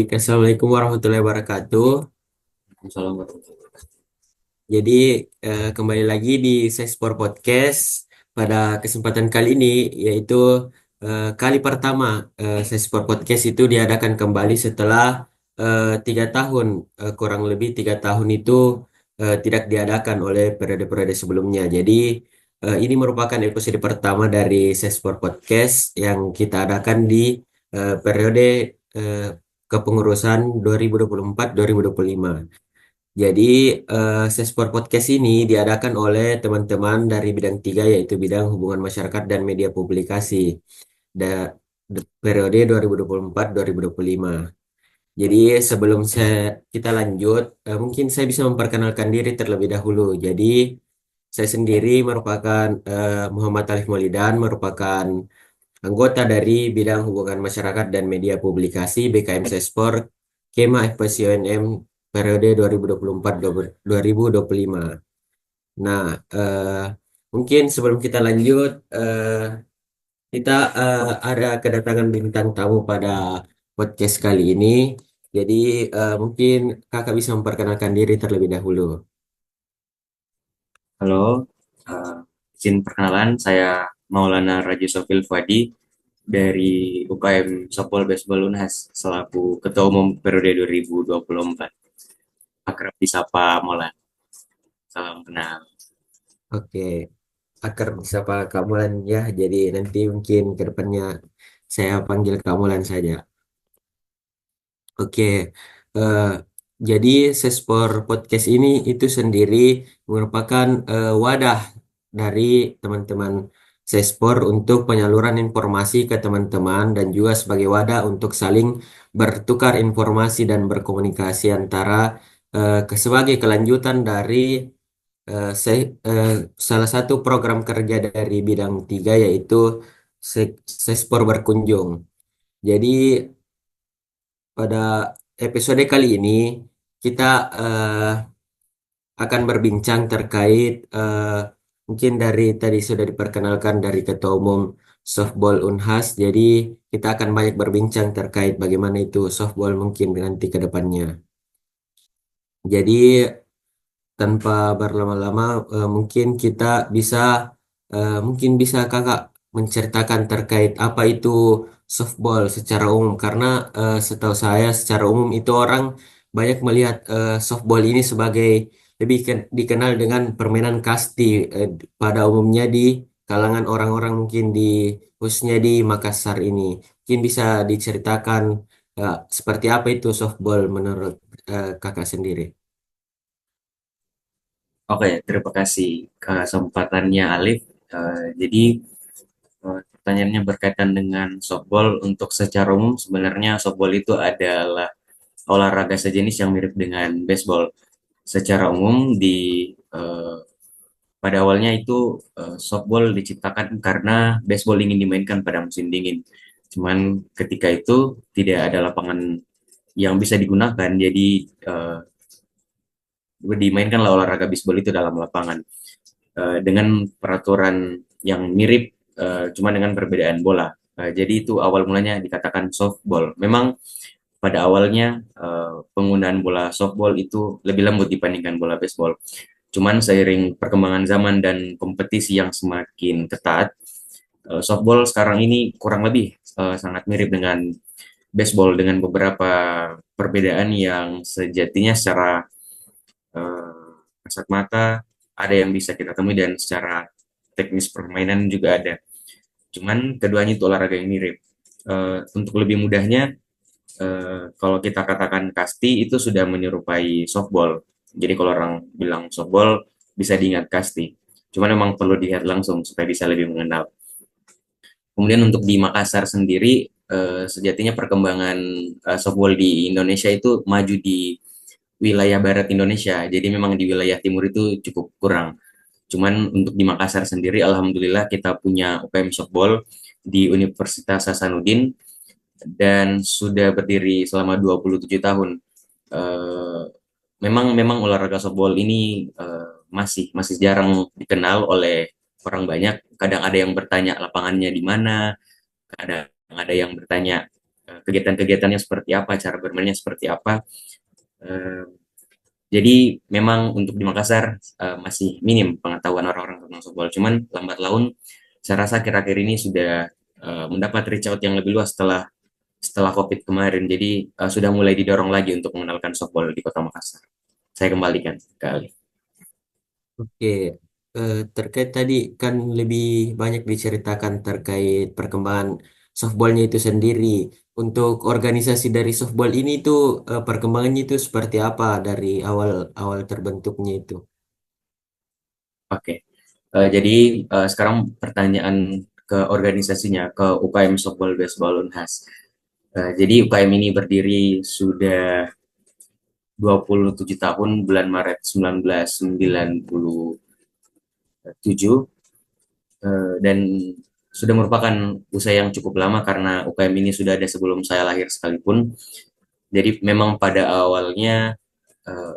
Baik, Assalamualaikum warahmatullahi wabarakatuh. Assalamualaikum. Jadi, kembali lagi di Sespor Podcast pada kesempatan kali ini, yaitu kali pertama Sespor Podcast itu diadakan kembali setelah 3 tahun, kurang lebih 3 tahun itu tidak diadakan oleh periode-periode sebelumnya. Jadi, ini merupakan episode pertama dari Sespor Podcast yang kita adakan di periode eh, kepengurusan 2024-2025. Jadi, Sespor Podcast ini diadakan oleh teman-teman dari bidang tiga, yaitu bidang hubungan masyarakat dan media publikasi, da, periode 2024-2025. Jadi, sebelum kita lanjut, mungkin saya bisa memperkenalkan diri terlebih dahulu. Jadi, saya sendiri merupakan Muhammad Alif Maulidan, merupakan anggota dari bidang hubungan masyarakat dan media publikasi BKM Sespor Kema FPCONM periode 2024-2025. Nah, mungkin sebelum kita lanjut, kita ada kedatangan bintang tamu pada podcast kali ini. Jadi, mungkin kakak bisa memperkenalkan diri terlebih dahulu. Halo, eh, izin perkenalan, saya Maulana Raji Sofil Fuadi dari UKM Sopol Baseball Unhas selaku Ketua Umum periode 2024. Akrab disapa Maulana. Salam kenal. Oke, akar siapa Kamulan ya. Jadi nanti mungkin ke depannya saya panggil Kamulan saja. Oke, eh, jadi Sespor Podcast ini itu sendiri merupakan wadah dari teman-teman Sespor untuk penyaluran informasi ke teman-teman dan juga sebagai wadah untuk saling bertukar informasi dan berkomunikasi antara sebagai kelanjutan dari salah satu program kerja dari bidang tiga, yaitu Sespor Berkunjung. Jadi pada episode kali ini kita akan berbincang terkait mungkin dari tadi sudah diperkenalkan dari Ketua Umum Softball Unhas. Jadi kita akan banyak berbincang terkait bagaimana itu softball mungkin nanti ke depannya. Jadi tanpa berlama-lama, mungkin kita bisa mungkin bisa kakak menceritakan terkait apa itu softball secara umum, karena setahu saya secara umum itu orang banyak melihat softball ini sebagai dikenal dengan permainan kasti pada umumnya di kalangan orang-orang mungkin di khususnya di Makassar ini. Mungkin bisa diceritakan seperti apa itu softball menurut kakak sendiri. Oke, terima kasih kesempatannya Alif. Jadi pertanyaannya berkaitan dengan softball. Untuk secara umum sebenarnya softball itu adalah olahraga sejenis yang mirip dengan baseball. Secara umum eh, pada awalnya itu softball diciptakan karena baseball ingin dimainkan pada musim dingin. Cuman ketika itu tidak ada lapangan yang bisa digunakan, jadi eh, dimainkanlah olahraga baseball itu dalam lapangan dengan peraturan yang mirip, cuma dengan perbedaan bola. Jadi itu awal mulanya dikatakan softball. Memang pada awalnya penggunaan bola softball itu lebih lembut dibandingkan bola baseball. Cuman seiring perkembangan zaman dan kompetisi yang semakin ketat, softball sekarang ini kurang lebih sangat mirip dengan baseball dengan beberapa perbedaan yang sejatinya secara kasat mata ada yang bisa kita temui dan secara teknis permainan juga ada. Cuman keduanya itu olahraga yang mirip. Untuk lebih mudahnya, kalau kita katakan kasti itu sudah menyerupai softball. Jadi kalau orang bilang softball bisa diingat kasti. Cuman memang perlu dilihat langsung supaya bisa lebih mengenal. Kemudian untuk di Makassar sendiri, sejatinya perkembangan softball di Indonesia itu maju di wilayah barat Indonesia. Jadi memang di wilayah timur itu cukup kurang. Cuman untuk di Makassar sendiri, alhamdulillah kita punya UKM softball di Universitas Hasanuddin dan sudah berdiri selama 27 tahun. Eh, memang memang olahraga softball ini masih masih jarang dikenal oleh orang banyak. Kadang ada yang bertanya lapangannya di mana, kadang ada yang bertanya kegiatan-kegiatannya seperti apa, cara bermainnya seperti apa. Eh, jadi memang untuk di Makassar masih minim pengetahuan orang-orang tentang softball. Cuman lambat laun saya rasa akhir-akhir ini sudah mendapat reach out yang lebih luas setelah COVID kemarin. Jadi sudah mulai didorong lagi untuk mengenalkan softball di Kota Makassar. Saya kembalikan ke Ali. Oke, terkait tadi kan lebih banyak diceritakan terkait perkembangan softballnya itu sendiri. Untuk organisasi dari softball ini tuh perkembangannya itu seperti apa dari awal awal terbentuknya itu? Oke, jadi sekarang pertanyaan ke organisasinya, ke UKM Softball Baseball Unhas. Jadi UKM ini berdiri sudah 27 tahun bulan Maret 1997, dan sudah merupakan usaha yang cukup lama karena UKM ini sudah ada sebelum saya lahir sekalipun. Jadi memang pada awalnya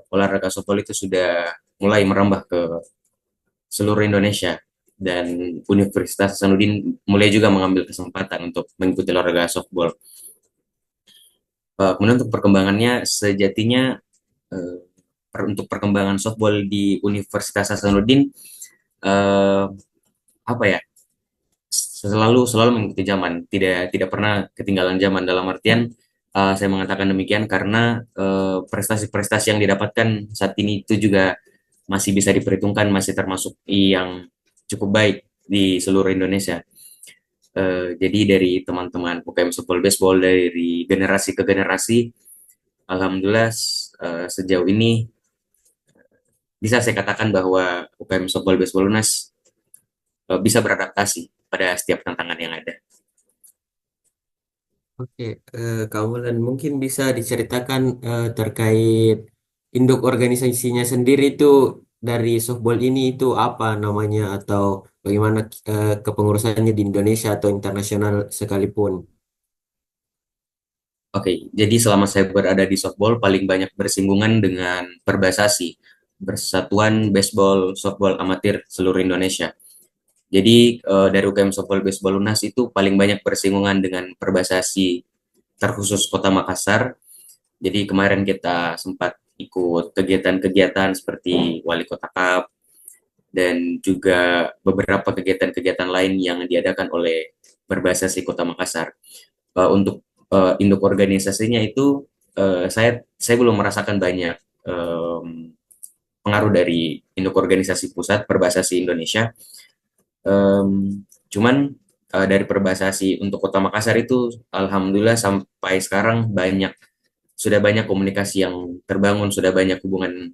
olahraga softball itu sudah mulai merambah ke seluruh Indonesia, dan Universitas Hasanuddin mulai juga mengambil kesempatan untuk mengikuti olahraga softball. Kemudian untuk perkembangannya sejatinya, eh, untuk perkembangan softball di Universitas Hasanuddin, eh, apa ya, selalu selalu mengikuti zaman, tidak tidak pernah ketinggalan zaman. Dalam artian saya mengatakan demikian karena prestasi-prestasi yang didapatkan saat ini itu juga masih bisa diperhitungkan, masih termasuk yang cukup baik di seluruh Indonesia. Jadi dari teman-teman UKM Softball Baseball dari generasi ke generasi, alhamdulillah sejauh ini bisa saya katakan bahwa UKM Softball Baseball UNAS bisa beradaptasi pada setiap tantangan yang ada. Oke, Kak Mulan mungkin bisa diceritakan terkait induk organisasinya sendiri itu dari softball ini itu apa namanya atau bagaimana kepengurusannya di Indonesia atau internasional sekalipun. Oke, jadi selama saya berada di softball paling banyak bersinggungan dengan Perbasasi, Persatuan Baseball Softball Amatir seluruh Indonesia. Jadi dari UKM Softball Baseball Lunas itu paling banyak bersinggungan dengan Perbasasi terkhusus Kota Makassar. Jadi kemarin kita sempat ikut kegiatan-kegiatan seperti Wali Kota Cup dan juga beberapa kegiatan-kegiatan lain yang diadakan oleh Perbasasi Kota Makassar. Untuk induk organisasinya itu saya belum merasakan banyak pengaruh dari induk organisasi pusat Perbasasi Indonesia. Cuman dari Perbasasi untuk Kota Makassar itu alhamdulillah sampai sekarang sudah banyak komunikasi yang terbangun, sudah banyak hubungan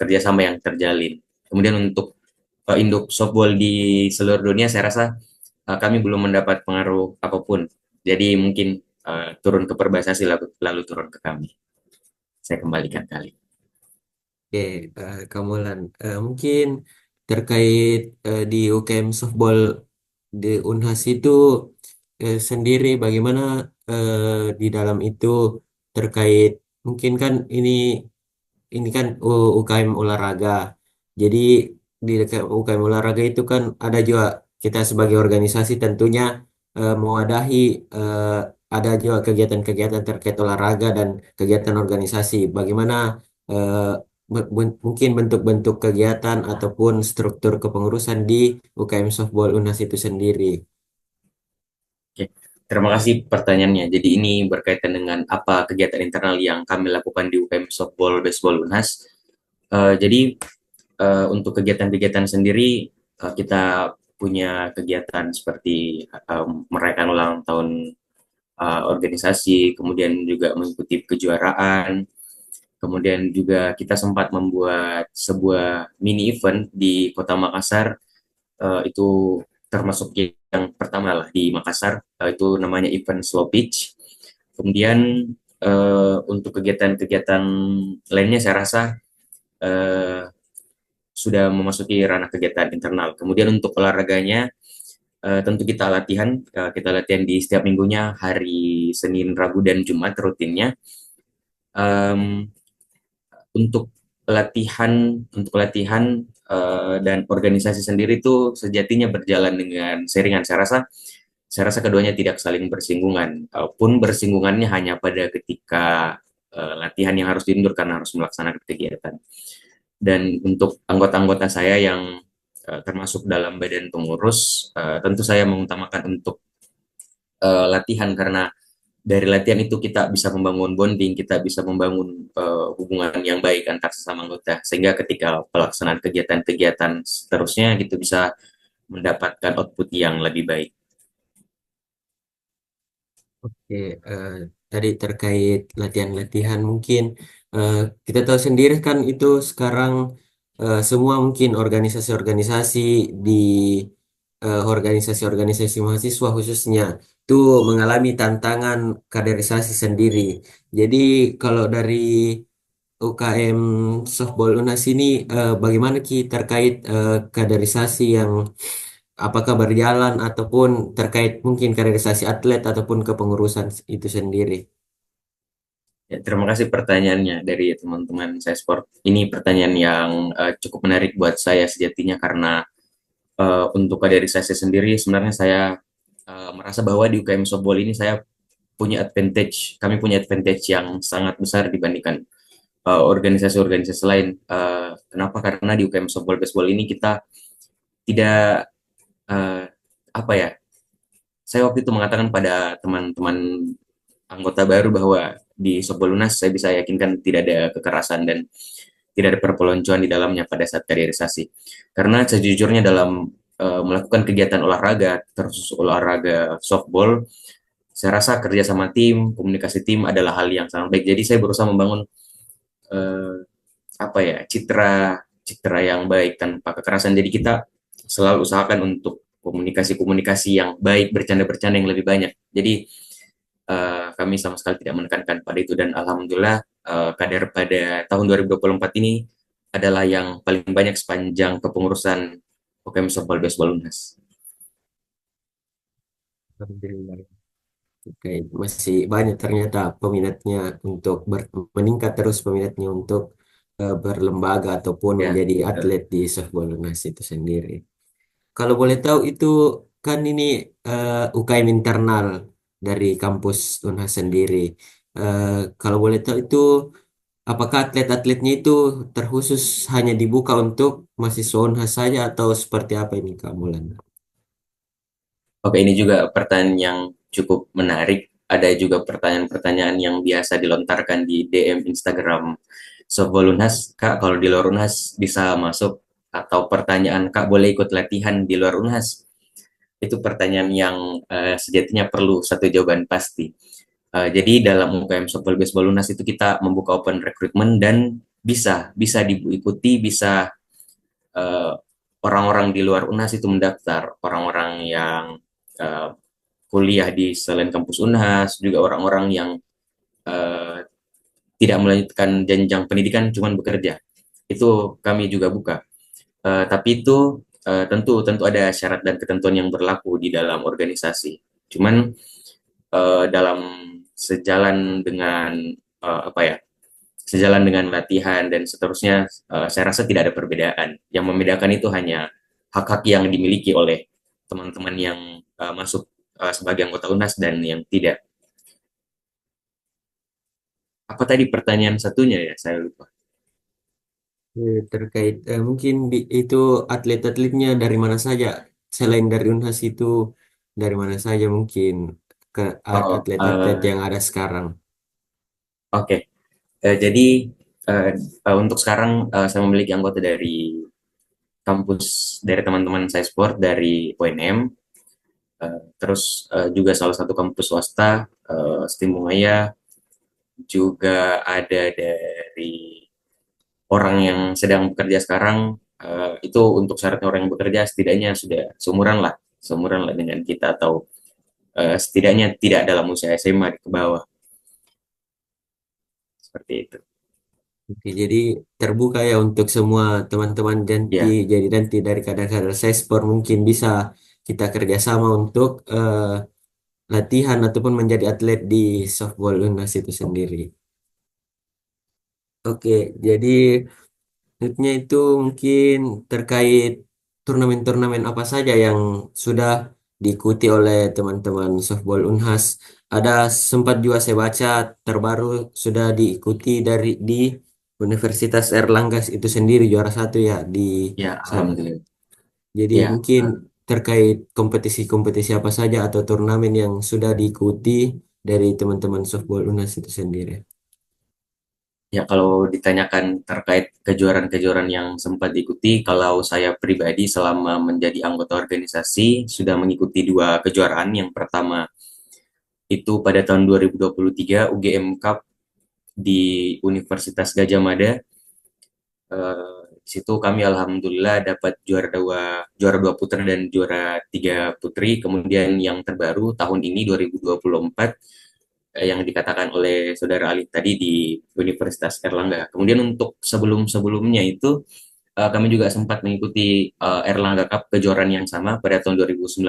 kerjasama yang terjalin. Kemudian untuk induk softball di seluruh dunia, saya rasa kami belum mendapat pengaruh apapun. Jadi mungkin turun ke Perbasasi lalu turun ke kami. Saya kembalikan kali. Oke, Kak Mulan, mungkin terkait di UKM softball di Unhas itu sendiri bagaimana di dalam itu terkait mungkin kan ini kan UKM olahraga. Jadi di UKM olahraga itu kan ada juga kita sebagai organisasi tentunya mewadahi eh, ada juga kegiatan-kegiatan terkait olahraga dan kegiatan organisasi. Bagaimana eh, mungkin bentuk-bentuk kegiatan ataupun struktur kepengurusan di UKM Softball UNAS itu sendiri. Oke, terima kasih pertanyaannya. Jadi ini berkaitan dengan apa kegiatan internal yang kami lakukan di UKM Softball Baseball Unhas. Jadi untuk kegiatan-kegiatan sendiri kita punya kegiatan seperti merayakan ulang tahun organisasi, kemudian juga mengikuti kejuaraan, kemudian juga kita sempat membuat sebuah mini event di Kota Makassar, itu termasuk yang pertama lah di Makassar, itu namanya event Slow Pitch. Kemudian untuk kegiatan-kegiatan lainnya saya rasa eh, sudah memasuki ranah kegiatan internal. Kemudian untuk olahraganya tentu kita latihan di setiap minggunya hari Senin, Rabu, dan Jumat rutinnya. Em, untuk latihan dan organisasi sendiri itu sejatinya berjalan dengan seringan. Saya rasa saya rasa keduanya tidak saling bersinggungan, pun bersinggungannya hanya pada ketika latihan yang harus diundur karena harus melaksanakan kegiatan. Dan untuk anggota-anggota saya yang termasuk dalam badan pengurus, tentu saya mengutamakan untuk latihan karena dari latihan itu kita bisa membangun bonding, kita bisa membangun hubungan yang baik antar sesama anggota, sehingga ketika pelaksanaan kegiatan-kegiatan seterusnya gitu bisa mendapatkan output yang lebih baik. Oke, tadi terkait latihan-latihan mungkin eh, kita tahu sendiri kan itu sekarang semua mungkin organisasi-organisasi di organisasi-organisasi mahasiswa khususnya itu mengalami tantangan kaderisasi sendiri. Jadi kalau dari UKM Softball Unas ini bagaimana Ki terkait kaderisasi yang apakah berjalan ataupun terkait mungkin kaderisasi atlet ataupun kepengurusan itu sendiri. Ya, terima kasih pertanyaannya dari teman-teman saya sport. Ini pertanyaan yang cukup menarik buat saya sejatinya karena untuk kaderisasi sendiri sebenarnya saya merasa bahwa di UKM Softball ini saya punya advantage, kami punya advantage yang sangat besar dibandingkan organisasi-organisasi lain. Kenapa? Karena di UKM Softball Baseball ini kita tidak uh, apa ya? Saya waktu itu mengatakan pada teman-teman anggota baru bahwa di Softball Lunas saya bisa yakinkan tidak ada kekerasan dan tidak ada perpeloncoan di dalamnya pada saat kaderisasi. Karena sejujurnya dalam melakukan kegiatan olahraga, terkhusus olahraga softball, saya rasa kerja sama tim, komunikasi tim adalah hal yang sangat baik. Jadi saya berusaha membangun uh, apa ya citra citra yang baik tanpa kekerasan. Jadi kita selalu usahakan untuk komunikasi-komunikasi yang baik, bercanda-bercanda yang lebih banyak. Jadi kami sama sekali tidak menekankan pada itu dan alhamdulillah kader pada tahun 2024 ini adalah yang paling banyak sepanjang kepengurusan UKM Softball Baseball Unas. Alhamdulillah. Oke, masih banyak ternyata peminatnya untuk meningkat terus peminatnya untuk berlembaga ataupun Ya, menjadi betul. atlet di softball Unas itu sendiri. Kalau boleh tahu itu kan ini UKM internal dari kampus Unhas sendiri. Eh, Kalau boleh tahu itu apakah atlet-atletnya itu terkhusus hanya dibuka untuk mahasiswa Unhas saja atau seperti apa ini Kak Mulan? Oke, ini juga pertanyaan yang cukup menarik. Ada juga pertanyaan-pertanyaan yang biasa dilontarkan di DM Instagram Softball Unhas. Kak, kalau di luar Unhas bisa masuk atau pertanyaan Kak boleh ikut latihan di luar Unhas? Itu pertanyaan yang sejatinya perlu satu jawaban pasti. Jadi dalam UKM Softball Baseball Lunas itu kita membuka open recruitment dan bisa bisa diikuti, bisa eh, orang-orang di luar UNAS itu mendaftar, orang-orang yang eh, kuliah di selain kampus UNAS, juga orang-orang yang eh, tidak melanjutkan jenjang pendidikan, cuman bekerja. Itu kami juga buka. Tapi itu tentu tentu ada syarat dan ketentuan yang berlaku di dalam organisasi. Cuman dalam sejalan dengan apa ya sejalan dengan latihan dan seterusnya saya rasa tidak ada perbedaan yang membedakan itu hanya hak-hak yang dimiliki oleh teman-teman yang masuk sebagai anggota UNAS dan yang tidak. Apa tadi pertanyaan satunya ya saya lupa. Terkait mungkin itu atlet-atletnya dari mana saja selain dari Unhas itu dari mana saja mungkin ke Oh, atlet-atlet yang ada sekarang. oke. Okay. Jadi uh, untuk sekarang saya memiliki anggota dari kampus dari teman-teman saya sport dari UNM. Terus juga salah satu kampus swasta, Stimumaya, juga ada dari orang yang sedang bekerja sekarang, itu untuk syaratnya orang yang bekerja setidaknya sudah seumuran lah dengan kita atau setidaknya tidak dalam usia SMA ke bawah, seperti itu. Oke, jadi terbuka ya untuk semua teman-teman Ya, jadi nanti dari kadar-kadar sespor mungkin bisa kita kerjasama untuk latihan ataupun menjadi atlet di softball Unas itu sendiri. Oke, jadi selanjutnya itu mungkin terkait turnamen-turnamen apa saja yang sudah diikuti oleh teman-teman softball Unhas. Ada sempat juga saya baca terbaru sudah diikuti di Universitas Erlangga itu sendiri juara satu ya di Ya, sana. alhamdulillah. Jadi Ya, mungkin terkait kompetisi-kompetisi apa saja atau turnamen yang sudah diikuti dari teman-teman softball UNAS itu sendiri. ya, kalau ditanyakan terkait kejuaraan-kejuaraan yang sempat diikuti, kalau saya pribadi selama menjadi anggota organisasi sudah mengikuti dua kejuaraan. Yang pertama itu pada tahun 2023 UGM Cup di Universitas Gajah Mada. Di situ kami alhamdulillah dapat juara dua putra dan juara tiga putri. Kemudian yang terbaru tahun ini 2024 yang dikatakan oleh saudara Ali tadi di Universitas Erlangga. Kemudian untuk sebelum-sebelumnya itu kami juga sempat mengikuti Erlangga Cup kejuaraan yang sama pada tahun 2019,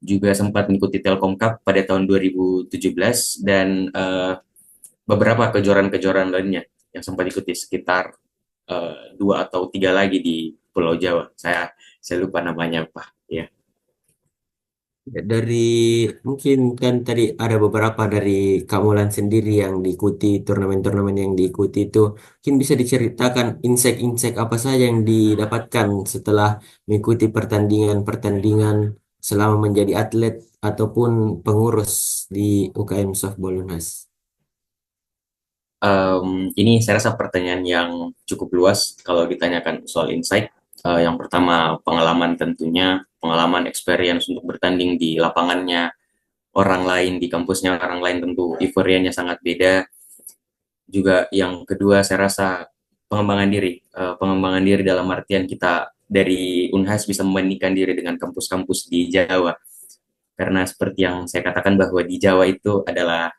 juga sempat mengikuti Telkom Cup pada tahun 2017 dan beberapa kejuaraan-kejuaraan lainnya yang sempat ikuti sekitar dua atau tiga lagi di Pulau Jawa. Saya lupa namanya Pak. Ya. Ya, dari mungkin kan tadi ada beberapa dari Kamulan sendiri yang diikuti turnamen-turnamen yang diikuti itu mungkin bisa diceritakan insight-insight apa saja yang didapatkan setelah mengikuti pertandingan-pertandingan selama menjadi atlet ataupun pengurus di UKM Softball Unas. Ini saya rasa pertanyaan yang cukup luas kalau ditanyakan soal insight. Yang pertama pengalaman, tentunya pengalaman experience untuk bertanding di lapangannya orang lain, di kampusnya orang lain, tentu euforianya sangat beda. Juga yang kedua saya rasa pengembangan diri. Pengembangan diri dalam artian kita dari Unhas bisa membandingkan diri dengan kampus-kampus di Jawa. Karena seperti yang saya katakan bahwa di Jawa itu adalah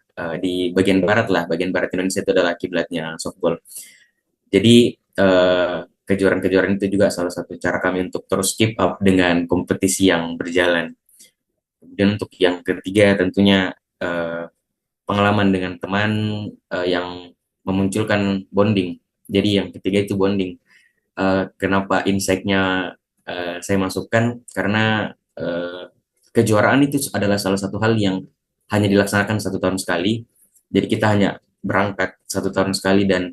di bagian barat lah, bagian barat Indonesia itu adalah kiblatnya softball. Jadi kejuaraan-kejuaraan itu juga salah satu cara kami untuk terus keep up dengan kompetisi yang berjalan. Kemudian untuk yang ketiga tentunya pengalaman dengan teman yang memunculkan bonding. Jadi yang ketiga itu bonding. Kenapa insight-nya saya masukkan? Karena kejuaraan itu adalah salah satu hal yang hanya dilaksanakan satu tahun sekali. Jadi kita hanya berangkat satu tahun sekali dan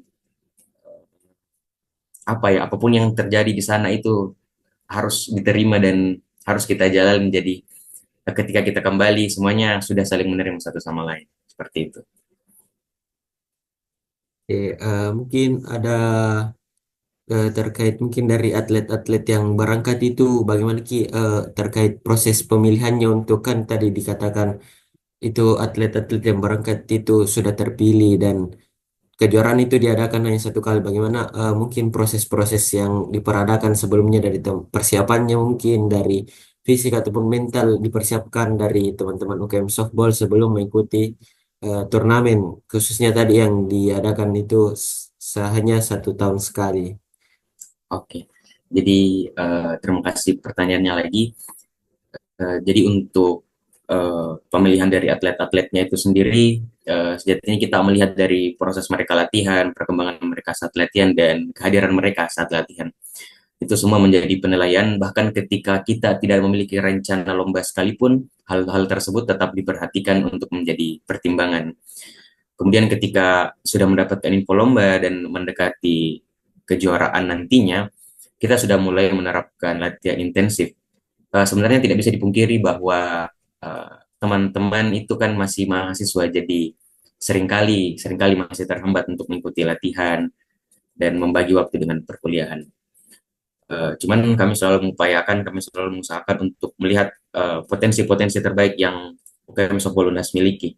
apa ya, apapun yang terjadi di sana itu harus diterima dan harus kita jalani. Jadi ketika kita kembali semuanya sudah saling menerima satu sama lain. Seperti itu. Oke, mungkin ada terkait mungkin dari atlet-atlet yang berangkat itu bagaimana Ki terkait proses pemilihannya untuk kan tadi dikatakan itu atlet-atlet yang berangkat itu sudah terpilih dan kejuaraan itu diadakan hanya satu kali. Bagaimana mungkin proses-proses yang diperadakan sebelumnya dari persiapannya mungkin dari fisik ataupun mental dipersiapkan dari teman-teman UKM softball sebelum mengikuti turnamen khususnya tadi yang diadakan itu hanya satu tahun sekali. Oke. Jadi terima kasih pertanyaannya lagi. Jadi untuk pemilihan dari atlet-atletnya itu sendiri, sejatinya kita melihat dari proses mereka latihan, perkembangan mereka saat latihan, dan kehadiran mereka saat latihan. Itu semua menjadi penilaian, bahkan ketika kita tidak memiliki rencana lomba sekalipun, hal-hal tersebut tetap diperhatikan untuk menjadi pertimbangan. Kemudian ketika sudah mendapatkan info lomba dan mendekati kejuaraan nantinya, kita sudah mulai menerapkan latihan intensif. Sebenarnya tidak bisa dipungkiri bahwa teman-teman itu kan masih mahasiswa, jadi seringkali masih terhambat untuk mengikuti latihan dan membagi waktu dengan perkuliahan. Cuman kami selalu mengusahakan untuk melihat potensi-potensi terbaik yang UKM Softball Unas miliki.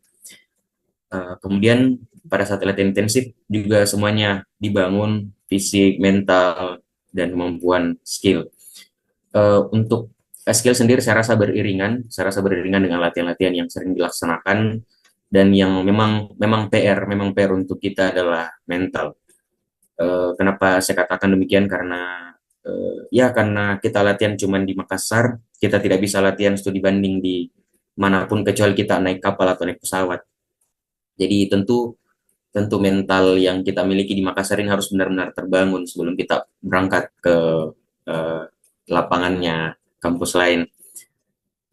Kemudian pada saat latihan intensif juga semuanya dibangun fisik, mental, dan kemampuan skill. Untuk skill sendiri saya rasa beriringan dengan latihan-latihan yang sering dilaksanakan dan yang memang PR untuk kita adalah mental. Kenapa saya katakan demikian? Karena ya karena kita latihan cuma di Makassar, kita tidak bisa latihan studi banding di manapun kecuali kita naik kapal atau naik pesawat. Jadi tentu tentu mental yang kita miliki di Makassar ini harus benar-benar terbangun sebelum kita berangkat ke eh, lapangannya kampus lain.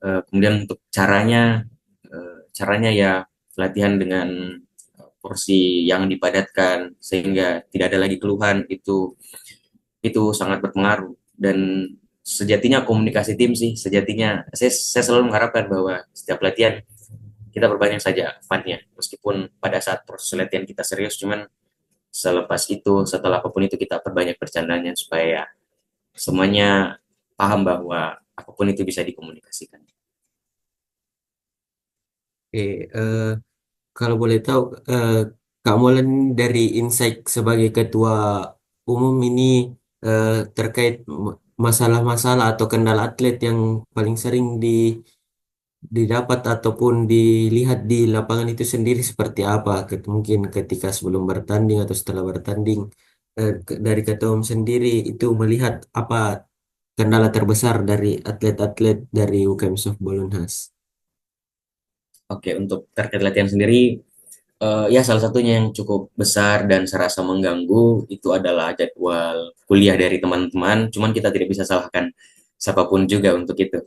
Kemudian untuk caranya ya latihan dengan porsi yang dipadatkan sehingga tidak ada lagi keluhan, itu sangat berpengaruh. Dan sejatinya komunikasi tim sih, sejatinya saya selalu mengharapkan bahwa setiap latihan kita berbanyak saja fun-nya, meskipun pada saat proses latihan kita serius, cuman selepas itu, setelah apapun itu, kita perbanyak bercandanya supaya semuanya paham bahwa apapun itu bisa dikomunikasikan. Oke, kalau boleh tahu, eh, Kak Molen dari Insight sebagai ketua umum ini terkait masalah-masalah atau kendala atlet yang paling sering didapat ataupun dilihat di lapangan itu sendiri seperti apa? Mungkin ketika sebelum bertanding atau setelah bertanding, dari ketua umum sendiri itu melihat apa kendala terbesar dari atlet-atlet dari UKM Softball Unhas? Oke, untuk terkait latihan sendiri, ya salah satunya yang cukup besar dan serasa mengganggu itu adalah jadwal kuliah dari teman-teman. Cuman kita tidak bisa salahkan siapapun juga untuk itu.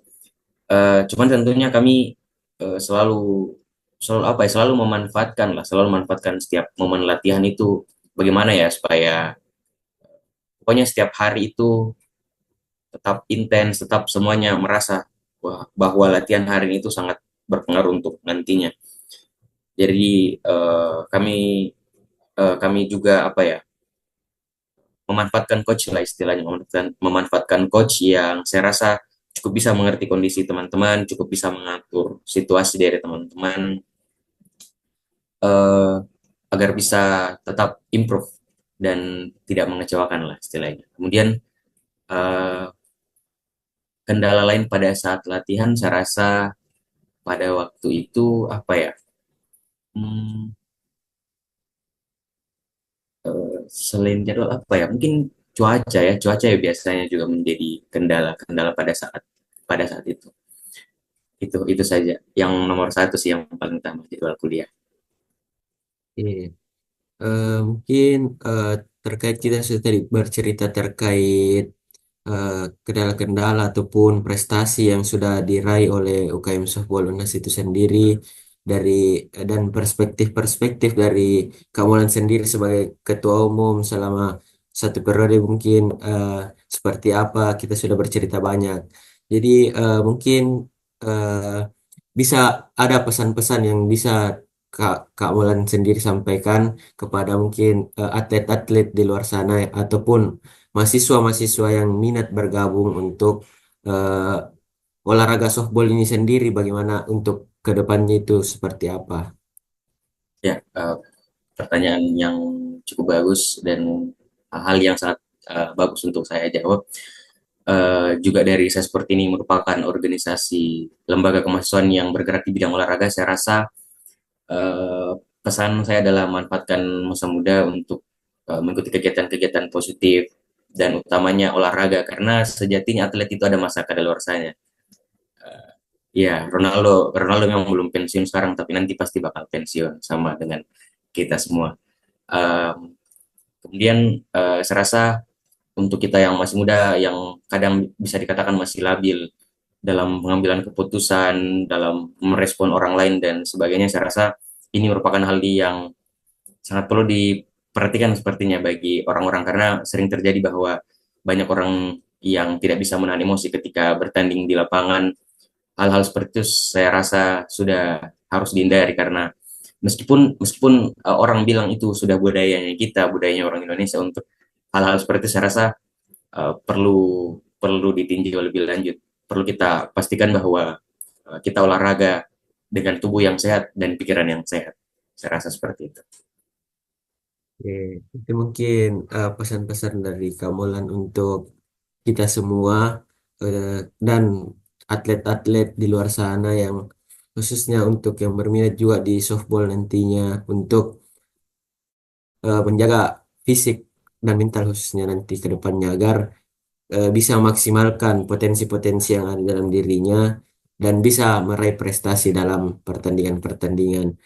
Cuman tentunya kami selalu selalu apa ya selalu memanfaatkan lah, selalu memanfaatkan setiap momen latihan itu bagaimana ya supaya pokoknya setiap hari itu tetap intens, tetap semuanya merasa bahwa latihan hari ini itu sangat berpengaruh untuk nantinya. Jadi kami juga apa ya memanfaatkan coach lah istilahnya, memanfaatkan coach yang saya rasa cukup bisa mengerti kondisi teman-teman, cukup bisa mengatur situasi dari teman-teman, eh, agar bisa tetap improve dan tidak mengecewakan lah istilahnya. Kemudian eh, kendala lain pada saat latihan saya rasa pada waktu itu apa ya? Hmm, selain jadwal apa ya? Mungkin cuaca ya, cuaca ya biasanya juga menjadi kendala-kendala pada saat itu. Itu saja. Yang nomor satu sih yang paling utama jadwal kuliah. Iya. Mungkin eh, terkait kita sudah tadi bercerita terkait eh, kendala-kendala ataupun prestasi yang sudah diraih oleh UKM Softball Unas itu sendiri dari dan perspektif-perspektif dari Kamulan sendiri sebagai ketua umum selama satu periode mungkin seperti apa kita sudah bercerita banyak. Jadi mungkin eh, bisa ada pesan-pesan yang bisa Kak Mulan sendiri sampaikan kepada mungkin atlet-atlet di luar sana ataupun mahasiswa-mahasiswa yang minat bergabung untuk olahraga softball ini sendiri, bagaimana untuk kedepannya itu seperti apa? Ya, pertanyaan yang cukup bagus dan hal yang sangat bagus untuk saya jawab. Juga dari saya seperti ini merupakan organisasi lembaga kemahasiswaan yang bergerak di bidang olahraga, saya rasa eh, pesan saya adalah manfaatkan masa muda untuk mengikuti kegiatan-kegiatan positif dan utamanya olahraga karena sejatinya atlet itu ada masa kadaluarsanya. Ya, Ronaldo Ronaldo memang belum pensiun sekarang tapi nanti pasti bakal pensiun sama dengan kita semua. Um, Kemudian saya rasa untuk kita yang masih muda yang kadang bisa dikatakan masih labil dalam pengambilan keputusan, dalam merespon orang lain dan sebagainya, saya rasa ini merupakan hal yang sangat perlu diperhatikan sepertinya bagi orang-orang karena sering terjadi bahwa banyak orang yang tidak bisa menahan emosi ketika bertanding di lapangan. Hal-hal seperti itu saya rasa sudah harus dihindari karena meskipun meskipun orang bilang itu sudah budayanya kita, budayanya orang Indonesia untuk hal-hal seperti itu, saya rasa perlu perlu ditinjau lebih lanjut. Perlu kita pastikan bahwa kita olahraga dengan tubuh yang sehat dan pikiran yang sehat. Saya rasa seperti itu. Oke, itu mungkin pesan-pesan dari Kamulan untuk kita semua eh, dan atlet-atlet di luar sana yang khususnya untuk yang berminat juga di softball nantinya untuk menjaga fisik dan mental khususnya nanti ke depannya agar bisa memaksimalkan potensi-potensi yang ada dalam dirinya dan bisa meraih prestasi dalam pertandingan-pertandingan.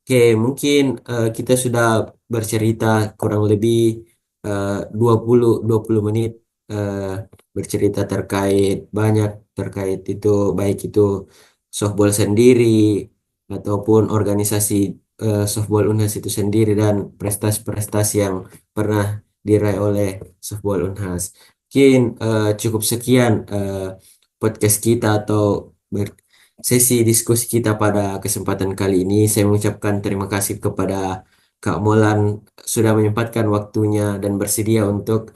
Oke, mungkin kita sudah bercerita kurang lebih 20 menit eh, bercerita terkait banyak terkait itu, baik itu softball sendiri ataupun organisasi softball Unhas itu sendiri dan prestasi-prestasi yang pernah diraih oleh softball Unhas. Mungkin cukup sekian podcast kita atau sesi diskusi kita pada kesempatan kali ini. Saya mengucapkan terima kasih kepada Kak Molan sudah menyempatkan waktunya dan bersedia untuk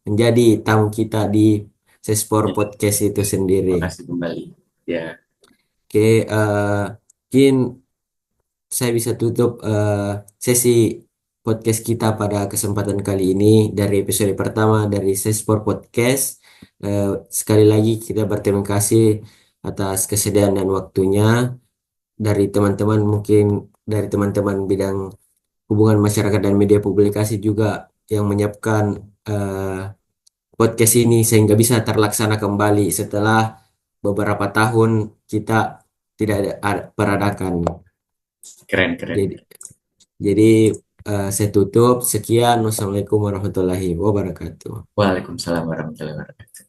menjadi tamu kita di Sespor Ya, Podcast itu sendiri. makasih kembali. Ya, Oke, mungkin saya bisa tutup sesi podcast kita pada kesempatan kali ini dari episode pertama dari Sespor Podcast. Eh, Sekali lagi kita berterima kasih atas kesediaan dan waktunya dari teman-teman, mungkin dari teman-teman bidang hubungan masyarakat dan media publikasi juga yang menyiapkan podcast ini sehingga bisa terlaksana kembali setelah beberapa tahun kita tidak peradakan. keren, keren. Jadi, jadi saya tutup. Sekian. Wassalamualaikum warahmatullahi wabarakatuh. Waalaikumsalam warahmatullahi wabarakatuh.